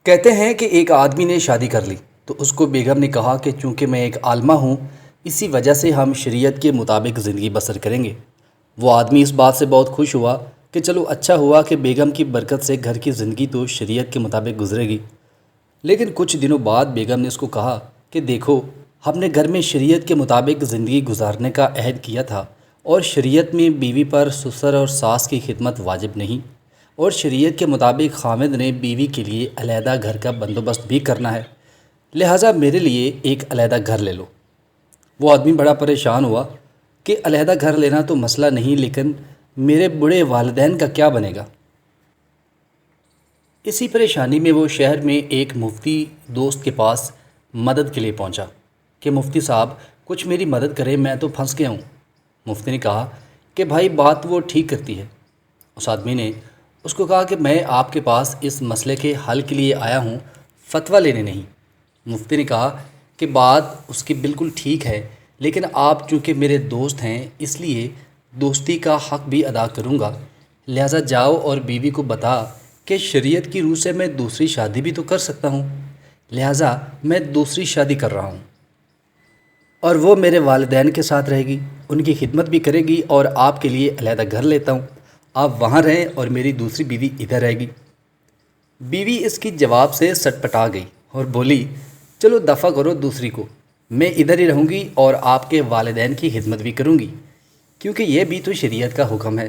کہتے ہیں کہ ایک آدمی نے شادی کر لی تو اس کو بیگم نے کہا کہ چونکہ میں ایک عالمہ ہوں، اسی وجہ سے ہم شریعت کے مطابق زندگی بسر کریں گے۔ وہ آدمی اس بات سے بہت خوش ہوا کہ چلو اچھا ہوا کہ بیگم کی برکت سے گھر کی زندگی تو شریعت کے مطابق گزرے گی۔ لیکن کچھ دنوں بعد بیگم نے اس کو کہا کہ دیکھو، ہم نے گھر میں شریعت کے مطابق زندگی گزارنے کا عہد کیا تھا، اور شریعت میں بیوی پر سسر اور ساس کی خدمت واجب نہیں، اور شریعت کے مطابق خامد نے بیوی کے لیے علیحدہ گھر کا بندوبست بھی کرنا ہے، لہٰذا میرے لیے ایک علیحدہ گھر لے لو۔ وہ آدمی بڑا پریشان ہوا کہ علیحدہ گھر لینا تو مسئلہ نہیں، لیکن میرے بوڑھے والدین کا کیا بنے گا؟ اسی پریشانی میں وہ شہر میں ایک مفتی دوست کے پاس مدد کے لیے پہنچا کہ مفتی صاحب کچھ میری مدد کرے، میں تو پھنس گیا ہوں۔ مفتی نے کہا کہ بھائی بات وہ ٹھیک کرتی ہے۔ اس آدمی نے اس کو کہا کہ میں آپ کے پاس اس مسئلے کے حل کے لیے آیا ہوں، فتویٰ لینے نہیں۔ مفتی نے کہا کہ بات اس کی بالکل ٹھیک ہے، لیکن آپ چونکہ میرے دوست ہیں اس لیے دوستی کا حق بھی ادا کروں گا، لہٰذا جاؤ اور بیوی کو بتا کہ شریعت کی روح سے میں دوسری شادی بھی تو کر سکتا ہوں، لہٰذا میں دوسری شادی کر رہا ہوں، اور وہ میرے والدین کے ساتھ رہے گی، ان کی خدمت بھی کرے گی، اور آپ کے لیے علیحدہ گھر لیتا ہوں، آپ وہاں رہیں اور میری دوسری بیوی ادھر رہے گی۔ بیوی اس کی جواب سے سٹپٹا گئی اور بولی چلو دفع کرو دوسری کو، میں ادھر ہی رہوں گی اور آپ کے والدین کی خدمت بھی کروں گی، کیونکہ یہ بھی تو شریعت کا حکم ہے۔